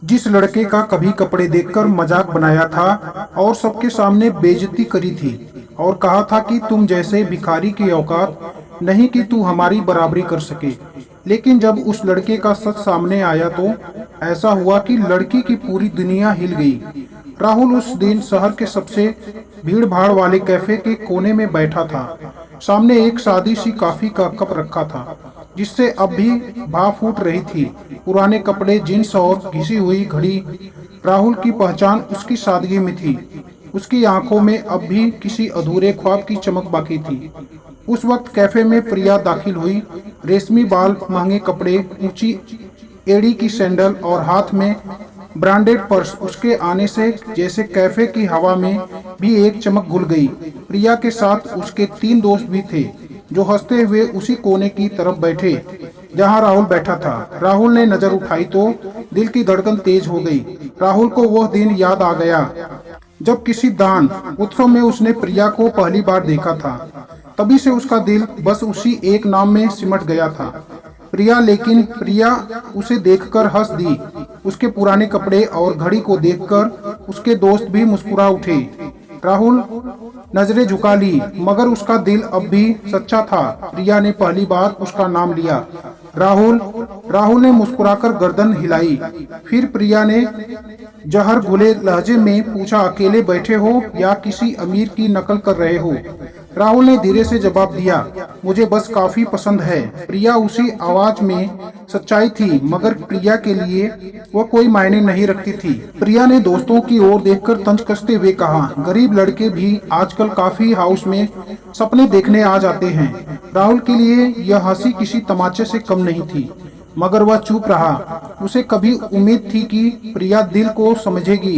जिस लड़के का कभी कपड़े देखकर मजाक बनाया था और सबके सामने बेइज्जती करी थी और कहा था कि तुम जैसे भिखारी की औकात नहीं कि तू हमारी बराबरी कर सके। लेकिन जब उस लड़के का सच सामने आया तो ऐसा हुआ कि लड़की की पूरी दुनिया हिल गई। राहुल उस दिन शहर के सबसे भीड़ भाड़ वाले कैफे के कोने में बैठा था। सामने एक सादी सी कॉफी का कप रखा था जिससे अब भी भाप फूट रही थी। पुराने कपड़े, जींस और घिसी हुई घड़ी। राहुल की पहचान उसकी सादगी में थी। उसकी आंखों में अब भी किसी अधूरे ख्वाब की चमक बाकी थी। उस वक्त कैफे में प्रिया दाखिल हुई। रेशमी बाल, महंगे कपड़े, ऊंची एड़ी की सैंडल और हाथ में ब्रांडेड पर्स। उसके आने से जैसे कैफे की हवा में भी एक चमक घुल गई। प्रिया के साथ उसके 3 दोस्त भी थे जो हंसते हुए उसी कोने की तरफ बैठे जहां राहुल बैठा था। राहुल ने नजर उठाई तो दिल की धड़कन तेज हो गई। राहुल को वह दिन याद आ गया जब किसी दान उत्सव में उसने प्रिया को पहली बार देखा था। तभी से उसका दिल बस उसी एक नाम में सिमट गया था, प्रिया। लेकिन प्रिया उसे देखकर हंस दी। उसके पुराने कपड़े और घड़ी को देखकर उसके दोस्त भी मुस्कुरा उठे। राहुल नजरें झुका ली मगर उसका दिल अब भी सच्चा था। प्रिया ने पहली बार उसका नाम लिया, राहुल। राहुल ने मुस्कुराकर गर्दन हिलाई। फिर प्रिया ने जहर घुले लहजे में पूछा, अकेले बैठे हो या किसी अमीर की नकल कर रहे हो? राहुल ने धीरे से जवाब दिया, मुझे बस काफी पसंद है। प्रिया उसी आवाज में सच्चाई थी मगर प्रिया के लिए वह कोई मायने नहीं रखती थी। प्रिया ने दोस्तों की ओर देखकर तंज कसते हुए कहा, गरीब लड़के भी आजकल काफी हाउस में सपने देखने आ जाते हैं। राहुल के लिए यह हंसी किसी तमाचे से कम नहीं थी मगर वह चुप रहा। उसे कभी उम्मीद थी कि प्रिया दिल को समझेगी,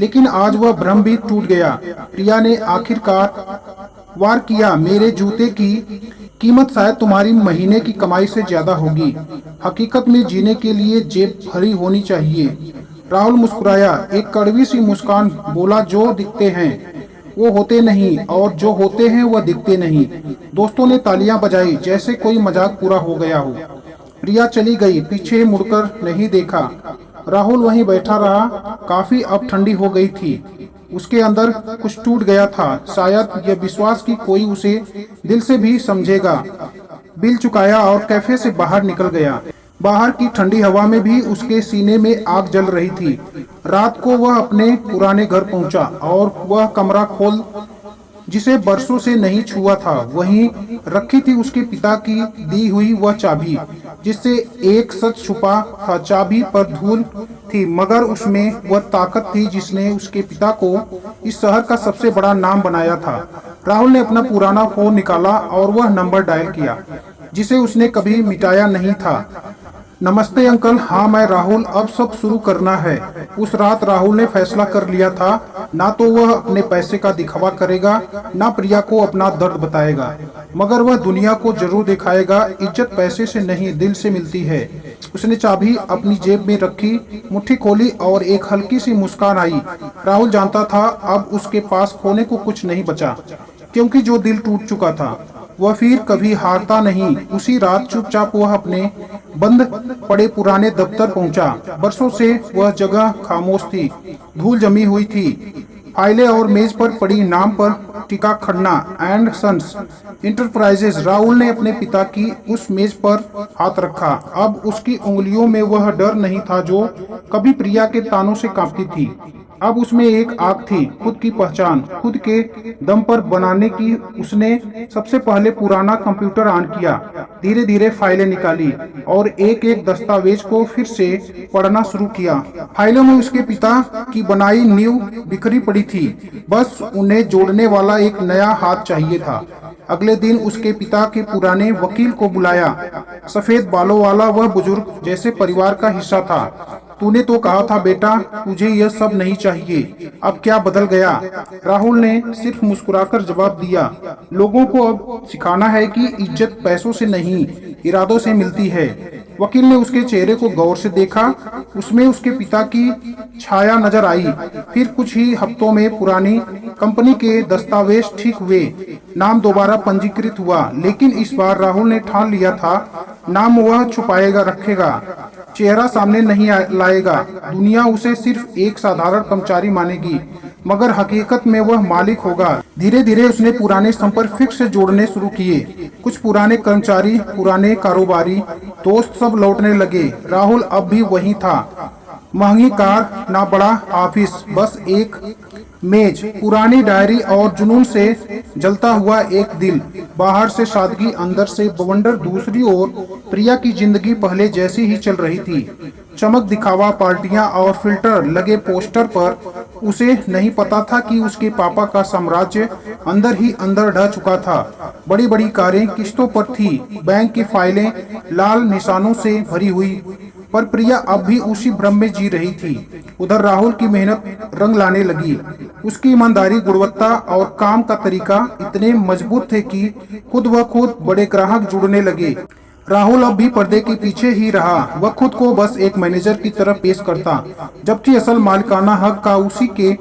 लेकिन आज वह भ्रम भी टूट गया। प्रिया ने आखिरकार वार किया, मेरे जूते की कीमत शायद तुम्हारी महीने की कमाई से ज्यादा होगी। हकीकत में जीने के लिए जेब भरी होनी चाहिए। राहुल मुस्कुराया, एक कड़वी सी मुस्कान, बोला, जो दिखते हैं वो होते नहीं और जो होते हैं वह दिखते नहीं। दोस्तों ने तालियां बजाई जैसे कोई मजाक पूरा हो गया हो। प्रिया चली गई, पीछे मुड़कर नहीं देखा। राहुल वहीं बैठा रहा। काफी अब ठंडी हो गई थी। उसके अंदर कुछ टूट गया था, शायद यह विश्वास कि कोई उसे दिल से भी समझेगा। बिल चुकाया और कैफे से बाहर निकल गया। बाहर की ठंडी हवा में भी उसके सीने में आग जल रही थी। रात को वह अपने पुराने घर पहुंचा और वह कमरा खोल जिसे बरसों से नहीं छुआ था, वहीं रखी थी उसके पिता की दी हुई वह चाबी जिससे एक सच छुपा था। चाबी पर धूल थी मगर उसमें वह ताकत थी जिसने उसके पिता को इस शहर का सबसे बड़ा नाम बनाया था। राहुल ने अपना पुराना फोन निकाला और वह नंबर डायल किया जिसे उसने कभी मिटाया नहीं था। नमस्ते अंकल, हाँ मैं राहुल, अब सब शुरू करना है। उस रात राहुल ने फैसला कर लिया था, ना तो वह अपने पैसे का दिखावा करेगा, ना प्रिया को अपना दर्द बताएगा, मगर वह दुनिया को जरूर दिखाएगा इज्जत पैसे से नहीं दिल से मिलती है। उसने चाबी अपनी जेब में रखी, मुट्ठी खोली और एक हल्की सी मुस्कान आई। राहुल जानता था अब उसके पास खोने को कुछ नहीं बचा, क्योंकि जो दिल टूट चुका था वह फिर कभी हारता नहीं। उसी रात चुपचाप वह अपने बंद पड़े पुराने दफ्तर पहुंचा। बरसों से वह जगह खामोश थी, धूल जमी हुई थी। फाइलें और मेज पर पड़ी, नाम पर टिका Khanna and sons enterprises. Rahul ने अपने पिता की उस मेज पर हाथ रखा। अब उसकी उंगलियों में वह डर नहीं था जो कभी प्रिया के तानों से कांपती थी। अब उसमें एक आग थी, खुद की पहचान, खुद के दम पर बनाने की। उसने सबसे पहले पुराना कंप्यूटर ऑन किया, धीरे धीरे फाइलें निकाली और एक एक दस्तावेज को फिर से पढ़ना शुरू किया। फाइलों में उसके पिता की बनाई नींव बिखरी पड़ी थी, बस उन्हें जोड़ने वाला एक नया हाथ चाहिए था। अगले दिन उसके पिता के पुराने वकील को बुलाया। सफेद बालों वाला वह बुजुर्ग जैसे परिवार का हिस्सा था। तूने तो कहा था बेटा, तुझे यह सब नहीं चाहिए, अब क्या बदल गया? राहुल ने सिर्फ मुस्कुराकर जवाब दिया, लोगों को अब सिखाना है कि इज्जत पैसों से नहीं इरादों से मिलती है। वकील ने उसके चेहरे को गौर से देखा, उसमें उसके पिता की छाया नजर आई। फिर कुछ ही हफ्तों में पुरानी कंपनी के दस्तावेज ठीक हुए, नाम दोबारा पंजीकृत हुआ। लेकिन इस बार राहुल ने ठान लिया था, नाम वह छुपाएगा रखेगा। चेहरा सामने नहीं लाएगा। दुनिया उसे सिर्फ एक साधारण कर्मचारी मानेगी, मगर हकीकत में वह मालिक होगा। धीरे धीरे उसने पुराने संपर्क फिर से जोड़ने शुरू किए। कुछ पुराने कर्मचारी, पुराने कारोबारी, दोस्त सब लौटने लगे। राहुल अब भी वही था। महंगी कार, ना बड़ा ऑफिस, बस एक मेज, पुरानी डायरी और जुनून से जलता हुआ एक दिल। बाहर से सादगी, अंदर से बवंडर। दूसरी ओर प्रिया की जिंदगी पहले जैसी ही चल रही थी। चमक, दिखावा, पार्टियां और फिल्टर लगे पोस्टर पर। उसे नहीं पता था कि उसके पापा का साम्राज्य अंदर ही अंदर ढह चुका था। बड़ी बड़ी कारें किस्तों पर थी, बैंक की फाइलें लाल निशानों से भरी हुई, पर प्रिया अब भी उसी भ्रम में जी रही थी। उधर राहुल की मेहनत रंग लाने लगी। उसकी ईमानदारी, गुणवत्ता और काम का तरीका इतने मजबूत थे कि खुद ब खुद बड़े ग्राहक जुड़ने लगे। राहुल अब भी पर्दे के पीछे ही रहा। वह खुद को बस एक मैनेजर की तरह पेश करता, जबकि असल मालिकाना हक का उसी के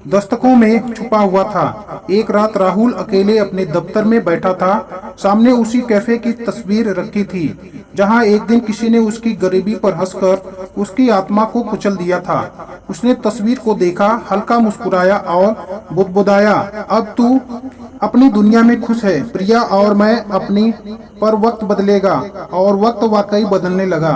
दस्तकों में छुपा हुआ था। एक रात राहुल अकेले अपने दफ्तर में बैठा था। सामने उसी कैफे की तस्वीर रखी थी जहां एक दिन किसी ने उसकी गरीबी पर हंसकर उसकी आत्मा को कुचल दिया था। उसने तस्वीर को देखा, हल्का मुस्कुराया और बुदबुदाया, अब तू अपनी दुनिया में खुश है प्रिया, और मैं अपनी। पर वक्त बदलेगा, और वक्त वाकई बदलने लगा।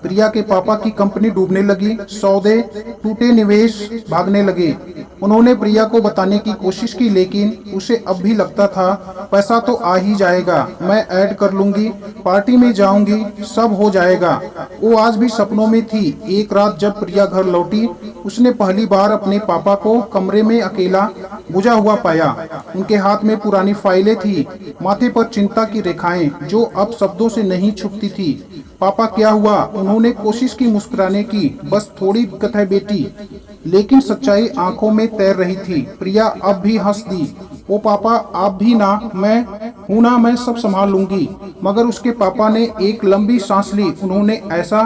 प्रिया के पापा की कंपनी डूबने लगी, सौदे टूटे, निवेश भागने लगे। उन्होंने प्रिया को बताने की कोशिश की, लेकिन उसे अब भी लगता था पैसा तो आ ही जाएगा, मैं ऐड कर लूंगी, पार्टी में जाऊंगी, सब हो जाएगा। वो आज भी सपनों में थी। एक रात जब प्रिया घर लौटी, उसने पहली बार अपने पापा को कमरे में अकेला बुझा हुआ पाया। उनके हाथ में पुरानी फाइलें थी, माथे पर चिंता की रेखाएं जो अब शब्दों से नहीं छुपती थी। पापा क्या हुआ? उन्होंने कोशिश की मुस्कुराने की। बस थोड़ी दिक्कत है बेटी। लेकिन सच्चाई आंखों में तैर रही थी। प्रिया अब भी हंस दी। वो पापा आप भी ना, मैं हूं ना, मैं सब संभाल लूंगी। मगर उसके पापा ने एक लंबी सांस ली। उन्होंने ऐसा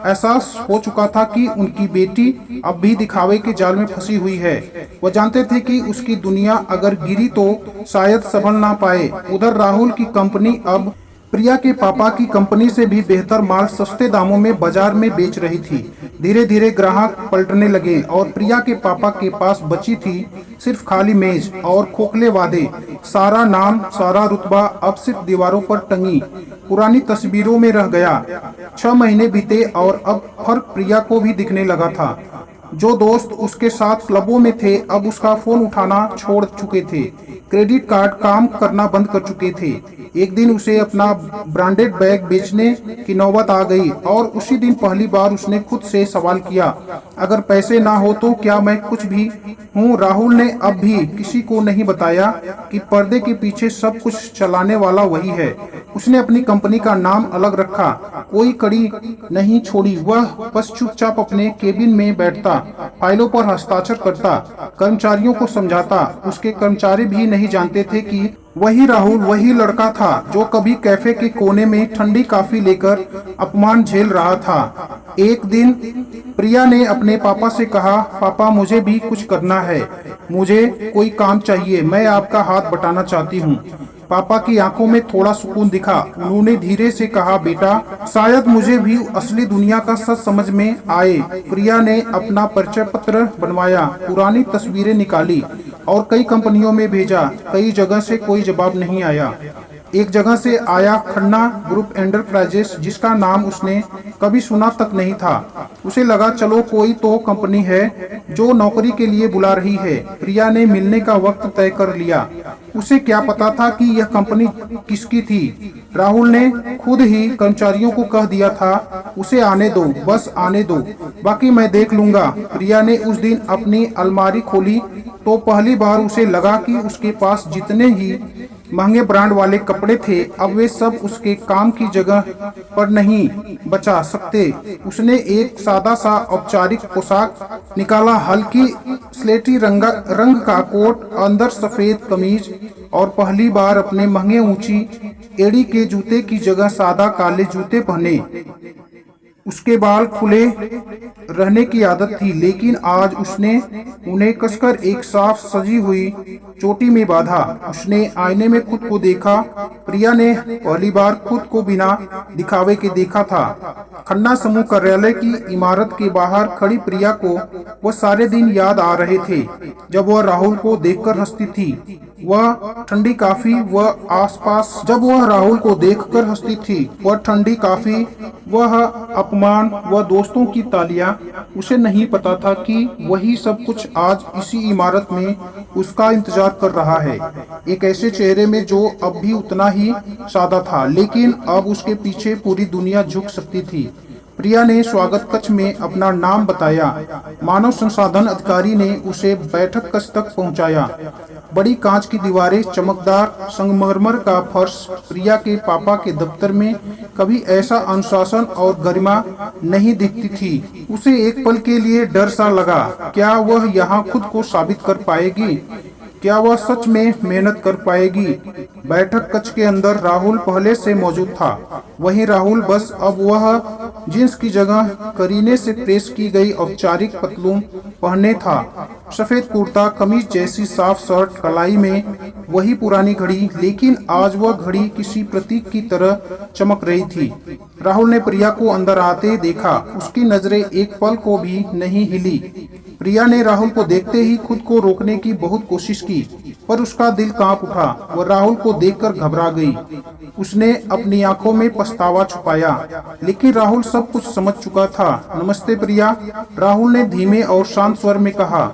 एहसास हो चुका था कि उनकी बेटी अब भी दिखावे के जाल में फंसी हुई है। वो जानते थे कि उसकी दुनिया अगर गिरी तो शायद संभल ना पाए। उधर राहुल की कंपनी अब प्रिया के पापा की कंपनी से भी बेहतर माल सस्ते दामों में बाजार में बेच रही थी। धीरे धीरे ग्राहक पलटने लगे और प्रिया के पापा के पास बची थी सिर्फ खाली मेज और खोखले वादे। सारा नाम, सारा रुतबा अब सिर्फ दीवारों पर टंगी पुरानी तस्वीरों में रह गया। 6 महीने बीते और अब फर्क प्रिया को भी दिखने लगा था। जो दोस्त उसके साथ क्लबों में थे अब उसका फोन उठाना छोड़ चुके थे। क्रेडिट कार्ड काम करना बंद कर चुके थे। एक दिन उसे अपना ब्रांडेड बैग बेचने की नौबत आ गई और उसी दिन पहली बार उसने खुद से सवाल किया, अगर पैसे ना हो तो क्या मैं कुछ भी हूँ? राहुल ने अब भी किसी को नहीं बताया कि पर्दे के पीछे सब कुछ चलाने वाला वही है। उसने अपनी कंपनी का नाम अलग रखा, कोई कड़ी नहीं छोड़ी। वह बस चुपचाप अपने केबिन में बैठता, फाइलों पर हस्ताक्षर करता, कर्मचारियों को समझाता। उसके कर्मचारी भी नहीं जानते थे कि वही राहुल वही लड़का था जो कभी कैफे के कोने में ठंडी कॉफी लेकर अपमान झेल रहा था। एक दिन प्रिया ने अपने पापा से कहा, पापा मुझे भी कुछ करना है, मुझे कोई काम चाहिए, मैं आपका हाथ बटाना चाहती हूँ। पापा की आंखों में थोड़ा सुकून दिखा। उन्होंने धीरे से कहा, बेटा शायद मुझे भी असली दुनिया का सच समझ में आए। प्रिया ने अपना परिचय पत्र बनवाया, पुरानी तस्वीरें निकाली और कई कंपनियों में भेजा। कई जगह से कोई जवाब नहीं आया। एक जगह से आया, खन्ना ग्रुप एंटरप्राइजेस, जिसका नाम उसने कभी सुना तक नहीं था। उसे लगा चलो कोई तो कंपनी है जो नौकरी के लिए बुला रही है। प्रिया ने मिलने का वक्त तय कर लिया। उसे क्या पता था कि यह कंपनी किसकी थी। राहुल ने खुद ही कर्मचारियों को कह दिया था, उसे आने दो, बस आने दो, बाकी मैं देख लूंगा। प्रिया ने उस दिन अपनी अलमारी खोली तो पहली बार उसे लगा कि उसके पास जितने ही महंगे ब्रांड वाले कपड़े थे अब वे सब उसके काम की जगह पर नहीं बचा सकते। उसने एक सादा सा औपचारिक पोशाक निकाला, हल्की स्लेटी रंग का कोट, अंदर सफेद कमीज और पहली बार अपने महंगे ऊंची एड़ी के जूते की जगह सादा काले जूते पहने। उसके बाल खुले रहने की आदत थी, लेकिन आज उसने उन्हें कसकर एक साफ सजी हुई चोटी में बांधा। उसने आईने में खुद को देखा। प्रिया ने पहली बार खुद को बिना दिखावे के देखा था। खन्ना समूह कार्यालय की इमारत के बाहर खड़ी प्रिया को वह सारे दिन याद आ रहे थे जब वह राहुल को देखकर हंसती थी। वह ठंडी काफी वह आसपास जब वह राहुल को देखकर हंसती थी, वह ठंडी काफी, वह अपमान, वह दोस्तों की तालियां। उसे नहीं पता था कि वही सब कुछ आज इसी इमारत में उसका इंतजार कर रहा है, एक ऐसे चेहरे में जो अब भी उतना ही सादा था, लेकिन अब उसके पीछे पूरी दुनिया झुक सकती थी। प्रिया ने स्वागत कक्ष में अपना नाम बताया। मानव संसाधन अधिकारी ने उसे बैठक कक्ष तक पहुंचाया। बड़ी कांच की दीवारें, चमकदार संगमरमर का फर्श। प्रिया के पापा के दफ्तर में कभी ऐसा अनुशासन और गरिमा नहीं दिखती थी। उसे एक पल के लिए डर सा लगा। क्या वह यहाँ खुद को साबित कर पाएगी? क्या वह सच में मेहनत कर पाएगी? बैठक कक्ष के अंदर राहुल पहले से मौजूद था। वही राहुल, बस अब वह जींस की जगह करीने से प्रेस की गई औपचारिक पतलून पहने था। सफेद कुर्ता, कमीज जैसी साफ शर्ट, कलाई में वही पुरानी घड़ी, लेकिन आज वह घड़ी किसी प्रतीक की तरह चमक रही थी। राहुल ने प्रिया को अंदर आते देखा। उसकी नजरें एक पल को भी नहीं हिली। प्रिया ने राहुल को देखते ही खुद को रोकने की बहुत कोशिश की, पर उसका दिल कांप उठा। वह राहुल को देखकर घबरा गई। उसने अपनी आंखों में पछतावा छुपाया, लेकिन राहुल सब कुछ समझ चुका था। नमस्ते प्रिया, राहुल ने धीमे और शांत स्वर में कहा।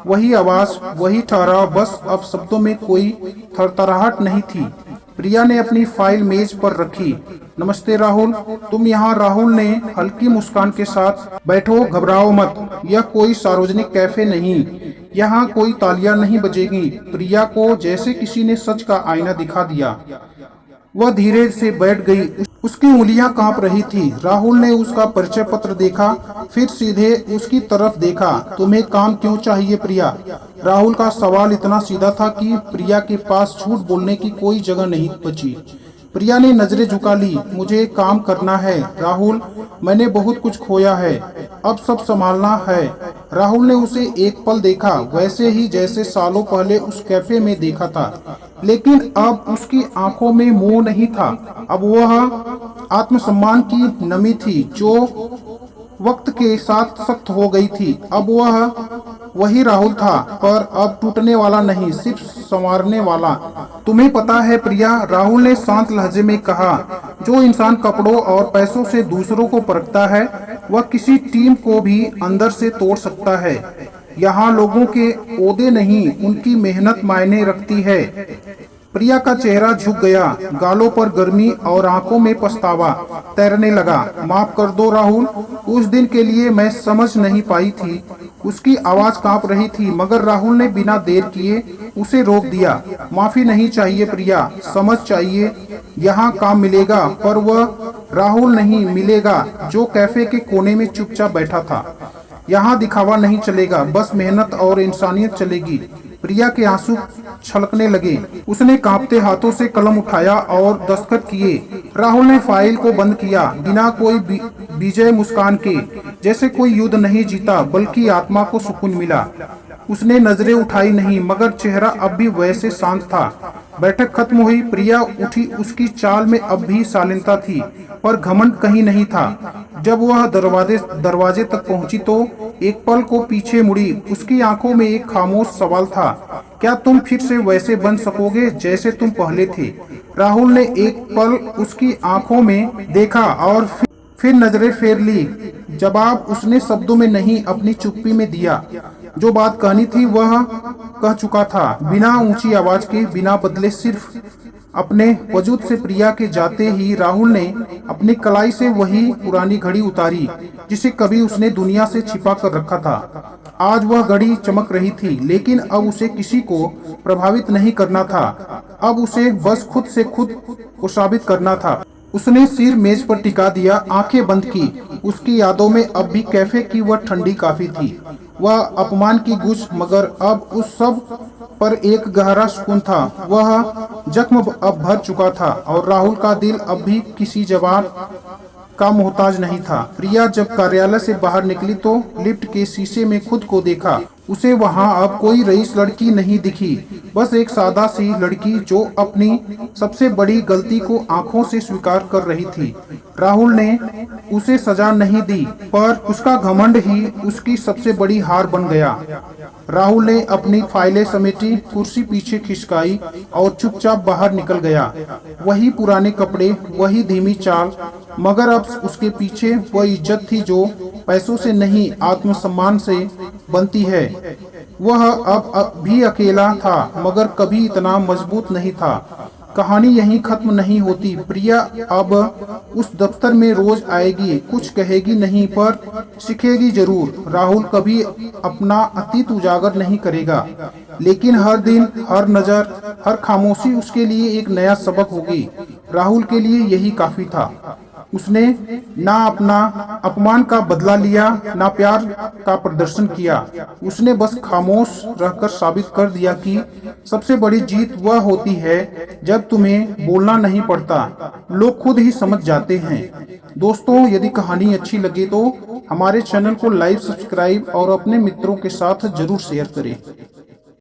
वही आवाज, वही ठहराव, बस अब शब्दों में कोई थरथराहट नहीं थी। प्रिया ने अपनी फाइल मेज पर रखी। नमस्ते राहुल, तुम यहाँ? राहुल ने हल्की मुस्कान के साथ। बैठो, घबराओ मत, यह कोई सार्वजनिक कैफे नहीं, यहाँ कोई तालियां नहीं बजेगी। प्रिया को जैसे किसी ने सच का आईना दिखा दिया। वह धीरे से बैठ गई। उसकी उंगलियां कांप रही थी। राहुल ने उसका परिचय पत्र देखा, फिर सीधे उसकी तरफ देखा। तुम्हें काम क्यों चाहिए प्रिया? राहुल का सवाल इतना सीधा था कि प्रिया के पास झूठ बोलने की कोई जगह नहीं बची। प्रिया ने नजरें झुका ली। मुझे काम करना है राहुल, मैंने बहुत कुछ खोया है, अब सब संभालना है। राहुल ने उसे एक पल देखा, वैसे ही जैसे सालों पहले उस कैफे में देखा था, लेकिन अब उसकी आंखों में मोह नहीं था। अब वह आत्मसम्मान की नमी थी जो वक्त के साथ सख्त हो गई थी। अब वह वही राहुल था, पर अब टूटने वाला नहीं, सिर्फ संवारने वाला। तुम्हें पता है प्रिया, राहुल ने शांत लहजे में कहा, जो इंसान कपड़ों और पैसों से दूसरों को परखता है, वह किसी टीम को भी अंदर से तोड़ सकता है। यहाँ लोगों के ओहदे नहीं, उनकी मेहनत मायने रखती है। प्रिया का चेहरा झुक गया, गालों पर गर्मी और आंखों में पछतावा तैरने लगा। माफ कर दो राहुल, उस दिन के लिए मैं समझ नहीं पाई थी। उसकी आवाज कांप रही थी, मगर राहुल ने बिना देर किए उसे रोक दिया। माफी नहीं चाहिए प्रिया, समझ चाहिए। यहाँ काम मिलेगा, पर वह राहुल नहीं मिलेगा जो कैफे के कोने में चुपचाप बैठा था। यहाँ दिखावा नहीं चलेगा, बस मेहनत और इंसानियत चलेगी। प्रिया के आंसू छलकने लगे। उसने कांपते हाथों से कलम उठाया और दस्तखत किए। राहुल ने फाइल को बंद किया, बिना कोई विजय मुस्कान के, जैसे कोई युद्ध नहीं जीता, बल्कि आत्मा को सुकून मिला। उसने नजरें उठाई नहीं, मगर चेहरा अब भी वैसे शांत था। बैठक खत्म हुई। प्रिया उठी। उसकी चाल में अब भी शालीनता थी, पर घमंड कहीं नहीं था। जब वह दरवाजे तक पहुंची तो एक पल को पीछे मुड़ी। उसकी आंखों में एक खामोश सवाल था, क्या तुम फिर से वैसे बन सकोगे जैसे तुम पहले थे? राहुल ने एक पल उसकी आंखों में देखा और फिर नजरें फेर ली। जवाब उसने शब्दों में नहीं, अपनी चुप्पी में दिया। जो बात कहनी थी वह कह चुका था, बिना ऊंची आवाज के, बिना बदले, सिर्फ अपने वजूद से। प्रिया के जाते ही राहुल ने अपनी कलाई से वही पुरानी घड़ी उतारी जिसे कभी उसने दुनिया से छिपा कर रखा था। आज वह घड़ी चमक रही थी, लेकिन अब उसे किसी को प्रभावित नहीं करना था। अब उसे बस खुद से खुद को साबित करना था। उसने सिर मेज पर टिका दिया, आंखें बंद की। उसकी यादों में अब भी कैफे की वह ठंडी कॉफी थी, वह अपमान की गुस्स, मगर अब उस सब पर एक गहरा सुकून था। वह जख्म अब भर चुका था और राहुल का दिल अब भी किसी जवान का मोहताज नहीं था। प्रिया जब कार्यालय से बाहर निकली तो लिफ्ट के शीशे में खुद को देखा। उसे वहां अब कोई रईस लड़की नहीं दिखी, बस एक सादा सी लड़की जो अपनी सबसे बड़ी गलती को आंखों से स्वीकार कर रही थी। राहुल ने उसे सजा नहीं दी, पर उसका घमंड ही उसकी सबसे बड़ी हार बन गया। राहुल ने अपनी फाइलें समेटी, कुर्सी पीछे खिसकाई और चुपचाप बाहर निकल गया। वही पुराने कपड़े, वही धीमी चाल, मगर अब उसके पीछे वह इज्जत थी जो पैसों से नहीं आत्मसम्मान से बनती है। वह अब भी अकेला था, मगर कभी इतना मजबूत नहीं था। कहानी यहीं खत्म नहीं होती। प्रिया अब उस दफ्तर में रोज आएगी, कुछ कहेगी नहीं पर सीखेगी जरूर। राहुल कभी अपना अतीत उजागर नहीं करेगा, लेकिन हर दिन, हर नजर, हर खामोशी उसके लिए एक नया सबक होगी। राहुल के लिए यही काफी था। उसने ना अपना अपमान का बदला लिया, ना प्यार का प्रदर्शन किया। उसने बस खामोश रहकर साबित कर दिया कि सबसे बड़ी जीत वह होती है जब तुम्हें बोलना नहीं पड़ता, लोग खुद ही समझ जाते हैं। दोस्तों, यदि कहानी अच्छी लगे तो हमारे चैनल को लाइक, सब्सक्राइब और अपने मित्रों के साथ जरूर शेयर करें।